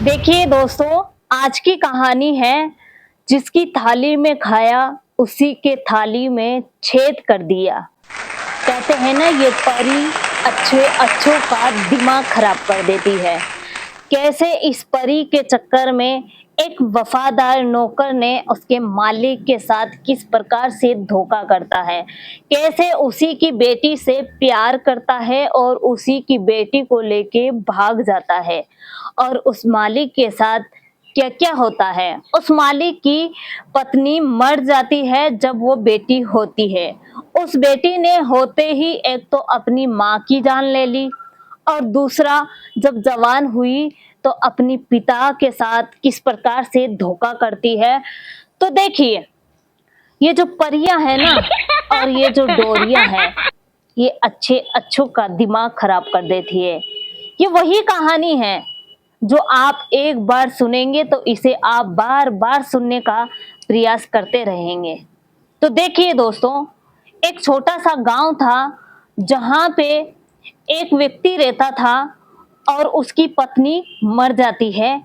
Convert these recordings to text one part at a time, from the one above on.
देखिए दोस्तों, आज की कहानी है जिसकी थाली में खाया उसी के थाली में छेद कर दिया। कहते हैं ना ये परी अच्छे अच्छों का दिमाग खराब कर देती है। कैसे इस परी के चक्कर में एक वफादार नौकर ने उसके मालिक के साथ किस प्रकार से धोखा करता है, कैसे उसी की बेटी से प्यार करता है और उसी की बेटी को लेके भाग जाता है और उस मालिक के साथ क्या-क्या होता है। उस मालिक की पत्नी मर जाती है जब वो बेटी होती है। उस बेटी ने होते ही एक तो अपनी माँ की जान ले ली और दूसरा जब जवान हुई तो अपनी पिता के साथ किस प्रकार से धोखा करती है। तो देखिए, ये जो परियां है ना और ये जो डोरियां हैं, ये अच्छे अच्छों का दिमाग खराब कर देती है। ये वही कहानी है जो आप एक बार सुनेंगे तो इसे आप बार बार सुनने का प्रयास करते रहेंगे। तो देखिए दोस्तों, एक छोटा सा गांव था जहां पे एक व्यक्ति रहता था और उसकी पत्नी मर जाती है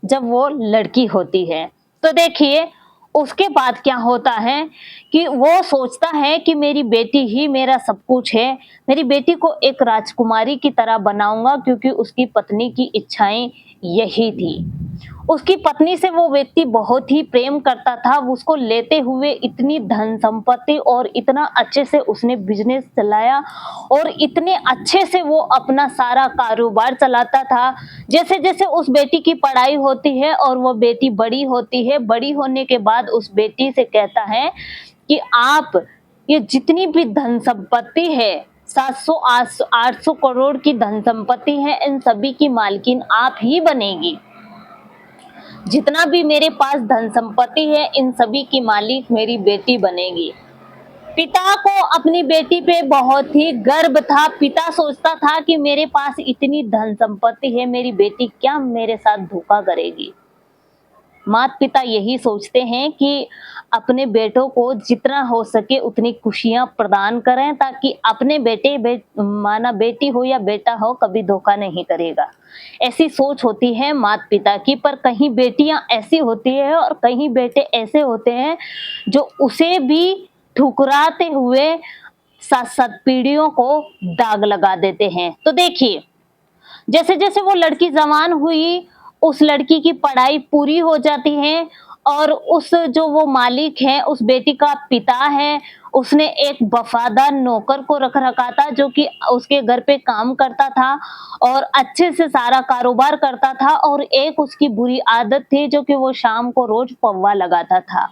जब वो लड़की होती है। तो देखिए उसके बाद क्या होता है कि वो सोचता है कि मेरी बेटी ही मेरा सब कुछ है। मेरी बेटी को एक राजकुमारी की तरह बनाऊंगा क्योंकि उसकी पत्नी की इच्छाएं यही थी। उसकी पत्नी से वो व्यक्ति बहुत ही प्रेम करता था। उसको लेते हुए इतनी धन संपत्ति और इतना अच्छे से उसने बिजनेस चलाया और इतने अच्छे से वो अपना सारा कारोबार चलाता था। जैसे-जैसे उस बेटी की पढ़ाई होती है और वो बेटी बड़ी होती है, बड़ी होने के बाद उस बेटी से कहता है कि आप ये जितनी भी धन संपत्ति है 700 800 करोड़ की धन संपत्ति है, इन सभी की मालकिन आप ही बनेगी। जितना भी मेरे पास धन संपत्ति है इन सभी की मालिक मेरी बेटी बनेगी। पिता को अपनी बेटी पे बहुत ही गर्व था। पिता सोचता था कि मेरे पास इतनी धन संपत्ति है, मेरी बेटी क्या मेरे साथ धोखा करेगी। माता पिता यही सोचते हैं कि अपने बेटों को जितना हो सके उतनी खुशियां प्रदान करें ताकि अपने माना बेटी हो या बेटा हो कभी धोखा नहीं करेगा। ऐसी सोच होती है माता पिता की। पर कहीं बेटियां ऐसी होती है और कहीं बेटे ऐसे होते हैं जो उसे भी ठुकराते हुए सात सात पीढ़ियों को दाग लगा देते हैं। तो देखिए, जैसे जैसे वो लड़की जवान हुई, उस लड़की की पढ़ाई पूरी हो जाती है और उस जो वो मालिक है, उस बेटी का पिता है, उसने एक वफादार नौकर को रख रखा था जो कि उसके घर पे काम करता था और अच्छे से सारा कारोबार करता था। और एक उसकी बुरी आदत थी जो कि वो शाम को रोज पौवा लगाता था।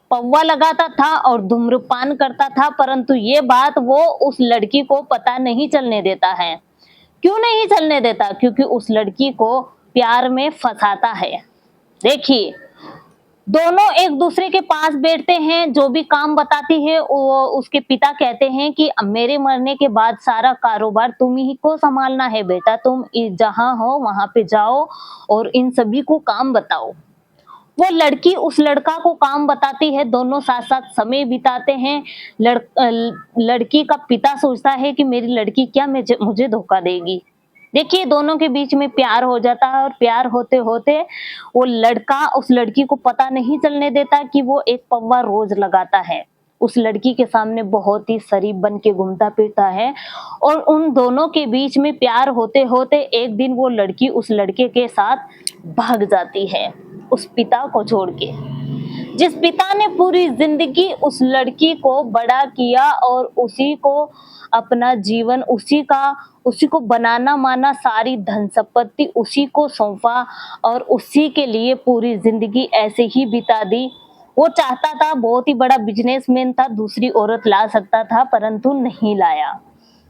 पौवा लगाता था और धूम्रपान करता था, परंतु ये बात वो उस लड़की को पता नहीं चलने देता है। क्यों नहीं चलने देता? क्योंकि उस लड़की को प्यार में फंसाता है। देखिए, दोनों एक दूसरे के पास बैठते हैं, जो भी काम बताती है वो उसके पिता कहते हैं कि अब मेरे मरने के बाद सारा कारोबार तुम ही को संभालना है बेटा, तुम जहाँ हो वहां पे जाओ और इन सभी को काम बताओ। वो लड़की उस लड़का को काम बताती है, दोनों साथ-साथ समय बिताते हैं। लड़की का पिता सोचता है कि मेरी लड़की क्या मुझे धोखा देगी। देखिए दोनों के बीच में प्यार हो जाता है और प्यार होते-होते वो लड़का उस लड़की को पता नहीं चलने देता कि वो एक पौवा रोज लगाता है। उस लड़की के सामने बहुत ही शरीफ बन के घूमता फिरता है और उन दोनों के बीच में प्यार होते-होते एक दिन वो लड़की उस लड़के के साथ भाग जाती है, उस पिता को छोड़ के। जिस पिता ने पूरी जिंदगी उस लड़की को बड़ा किया और उसी को अपना जीवन उसी को बनाना माना, सारी धन संपत्ति उसी को सौंपा और उसी के लिए पूरी जिंदगी ऐसे ही बिता दी। वो चाहता था, बहुत ही बड़ा बिजनेसमैन था, दूसरी औरत ला सकता था परंतु नहीं लाया।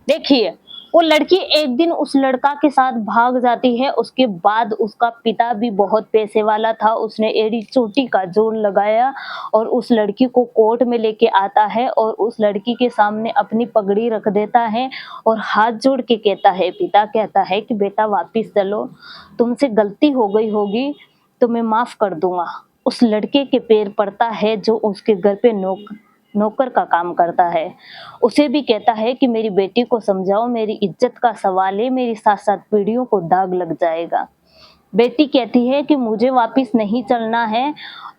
देखिए, वो लड़की एक दिन उस लड़का के साथ भाग जाती है। उसके बाद उसका पिता भी बहुत पैसे वाला था। उसने एड़ी चोटी का जोर लगाया और उस लड़की को कोर्ट में लेके आता है और उस लड़की के सामने अपनी पगड़ी रख देता है और हाथ जोड़ के कहता है, पिता कहता है कि बेटा वापिस चलो, तुमसे गलती हो गई होगी तो मैं माफ कर दूंगा। उस लड़के के पैर पड़ता है जो उसके घर पे नौकर का काम करता है। उसे भी कहता है कि मेरी बेटी को समझाओ, मेरी इज्जत का सवाल है, मेरी 7-7 पीढ़ियों को दाग लग जाएगा। बेटी कहती है कि मुझे वापस नहीं चलना है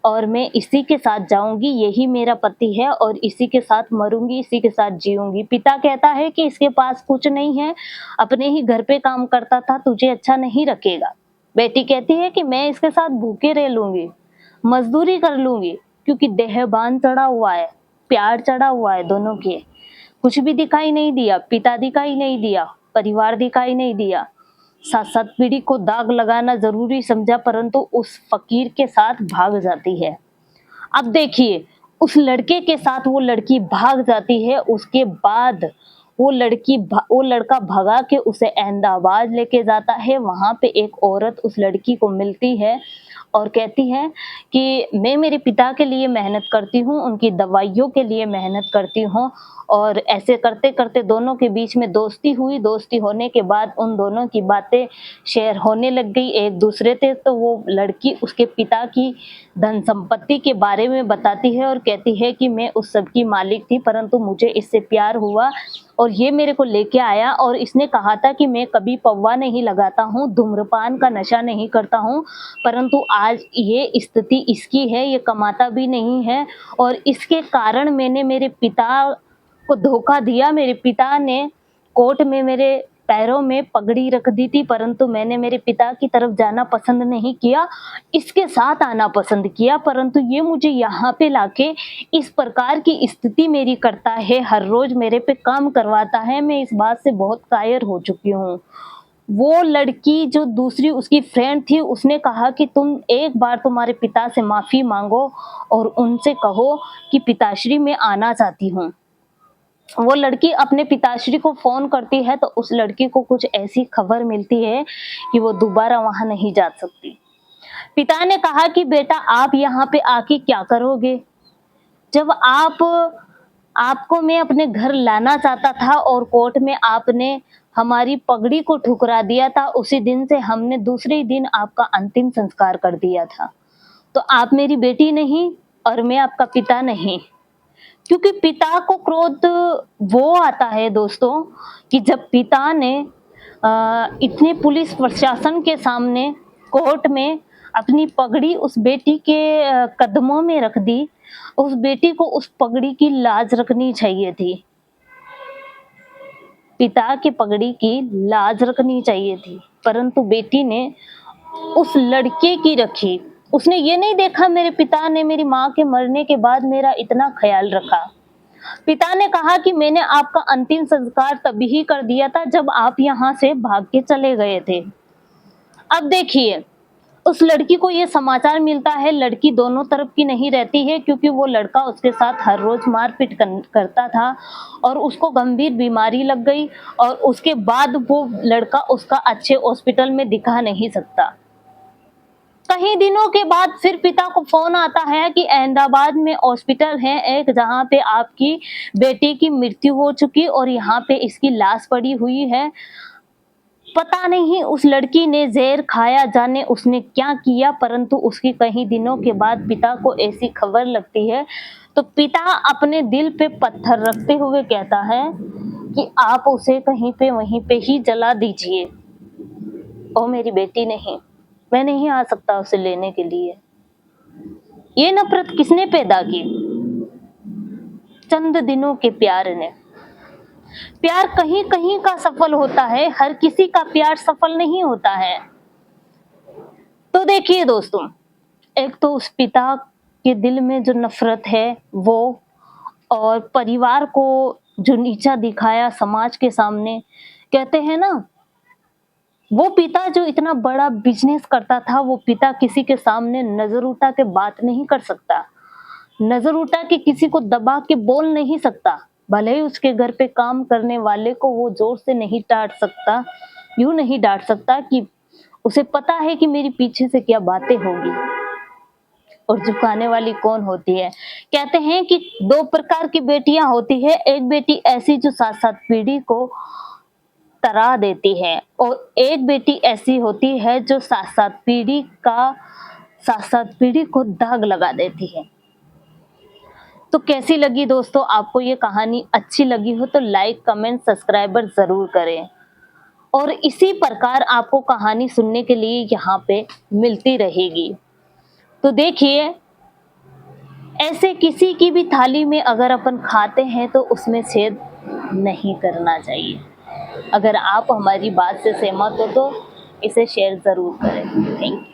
और मैं इसी के साथ जाऊँगी, यही मेरा पति है और इसी के साथ मरूँगी, इसी के साथ जीऊँगी। पिता कहता है कि इसके पास कुछ नहीं है, अपने ही घर पे काम करता था, तुझे अच्छा नहीं रखेगा। बेटी कहती है कि मैं इसके साथ भूखे रह लूँगी, मज़दूरी कर लूँगी, क्योंकि देहबान चढ़ा हुआ है, प्यार चढ़ा हुआ है दोनों के। कुछ भी दिखाई नहीं दिया, पिता दिखाई नहीं दिया, परिवार दिखाई नहीं दिया। साथ-साथ पीढ़ी को दाग लगाना ज़रूरी समझा, परंतु उस फ़कीर के साथ भाग जाती है। अब देखिए, उस लड़के के साथ वो लड़की भाग जाती है, उसके बाद वो लड़का भगा के उसे अहमदाबाद लेके जाता है, वहाँ पे एक औरत उस लड़की को मिलती है और कहती है कि मैं मेरे पिता के लिए मेहनत करती हूँ, उनकी दवाइयों के लिए मेहनत करती हूँ और ऐसे करते-करते दोनों के बीच में दोस्ती हुई, दोस्ती होने के बाद उन दोनों की बातें शेयर होने लग गई एक-दूसरे से, तो वो लड़की उसके पिता की धन-संपत्ति के बारे में बताती है और कहती है कि मैं उस सब की मालिक थी, परंतु मुझे इससे प्यार हुआ और ये मेरे को लेके आया और इसने कहा था कि मैं कभी पौवा नहीं लगाता हूँ, धूम्रपान का नशा नहीं करता हूँ, परंतु आज ये स्थिति इसकी है, ये कमाता भी नहीं है और इसके कारण मैंने मेरे पिता को धोखा दिया। मेरे पिता ने कोर्ट में मेरे पैरों में पगड़ी रख दी थी, परंतु मैंने मेरे पिता की तरफ जाना पसंद नहीं किया, इसके साथ आना पसंद किया, परंतु ये मुझे यहाँ पे लाके इस प्रकार की स्थिति मेरी करता है, हर रोज़ मेरे पे काम करवाता है, मैं इस बात से बहुत कायर हो चुकी हूँ। वो लड़की जो दूसरी उसकी फ्रेंड थी, उसने कहा कि तुम एक बार तुम्हारे पिता से माफ़ी माँगो और उनसे कहो कि पिताश्री मैं आना चाहती हूँ। वो लड़की अपने पिताश्री को फ़ोन करती है तो उस लड़की को कुछ ऐसी खबर मिलती है कि वो दोबारा वहाँ नहीं जा सकती। पिता ने कहा कि बेटा आप यहाँ पे आके क्या करोगे? जब आपको मैं अपने घर लाना चाहता था और कोर्ट में आपने हमारी पगड़ी को ठुकरा दिया था, उसी दिन से हमने दूसरे ही दिन आपका अंतिम संस्कार कर दिया था। तो आप मेरी बेटी नहीं और मैं आपका पिता नहीं। क्योंकि पिता को क्रोध वो आता है दोस्तों कि जब पिता ने इतने पुलिस प्रशासन के सामने कोर्ट में अपनी पगड़ी उस बेटी के कदमों में रख दी, उस बेटी को उस पगड़ी की लाज रखनी चाहिए थी। पिता की पगड़ी की लाज रखनी चाहिए थी, परंतु बेटी ने उस लड़के की रखी। उसने ये नहीं देखा मेरे पिता ने मेरी माँ के मरने के बाद मेरा इतना ख्याल रखा। पिता ने कहा कि मैंने आपका अंतिम संस्कार तभी ही कर दिया था जब आप यहाँ से भाग के चले गए थे। अब देखिए, उस लड़की को ये समाचार मिलता है, लड़की दोनों तरफ की नहीं रहती है क्योंकि वो लड़का उसके साथ हर रोज़ मारपीट करता था और उसको गंभीर बीमारी लग गई और उसके बाद वो लड़का उसका अच्छे हॉस्पिटल में दिखा नहीं सकता। कई दिनों के बाद फिर पिता को फ़ोन आता है कि अहमदाबाद में हॉस्पिटल है एक जहाँ पे आपकी बेटी की मृत्यु हो चुकी और यहाँ पे इसकी लाश पड़ी हुई है। पता नहीं उस लड़की ने ज़हर खाया, जाने उसने क्या किया, परंतु उसकी कई दिनों के बाद पिता को ऐसी खबर लगती है, तो पिता अपने दिल पे पत्थर रखते हुए कहता है कि आप उसे कहीं पे वहीं पे ही जला दीजिए। ओ मेरी बेटी नहीं, मैं नहीं आ सकता उसे लेने के लिए। ये नफ़रत किसने पैदा की? चंद दिनों के प्यार ने। प्यार कहीं-कहीं का सफल होता है, हर किसी का प्यार सफल नहीं होता है। तो देखिए दोस्तों, एक तो उस पिता के दिल में जो नफ़रत है वो और परिवार को जो नीचा दिखाया समाज के सामने, कहते हैं ना, वो पिता जो इतना बड़ा बिज़नेस करता था, वो पिता किसी के सामने नज़र उठा के बात नहीं कर सकता। नज़र उठा के किसी को दबा के बोल नहीं सकता। भले ही उसके घर पे काम करने वाले को वो ज़ोर से नहीं डाँट सकता, यूँ नहीं डाँट सकता कि उसे पता है कि मेरी पीछे से क्या बातें होंगी और झुकाने वाली कौन होती है। कहते हैं कि 2 प्रकार की बेटियाँ होती हैं, एक बेटी ऐसी जो साथ-साथ पीढ़ी को तरा देती है और एक बेटी ऐसी होती है जो साथ-साथ पीढ़ी को दाग लगा देती है। तो कैसी लगी दोस्तों आपको ये कहानी? अच्छी लगी हो तो लाइक, कमेंट, सब्सक्राइबर ज़रूर करें और इसी प्रकार आपको कहानी सुनने के लिए यहाँ पे मिलती रहेगी। तो देखिए, ऐसे किसी की भी थाली में अगर अपन खाते हैं तो उसमें छेद नहीं करना चाहिए। अगर आप हमारी बात से सहमत हो तो इसे शेयर ज़रूर करें। Thank you.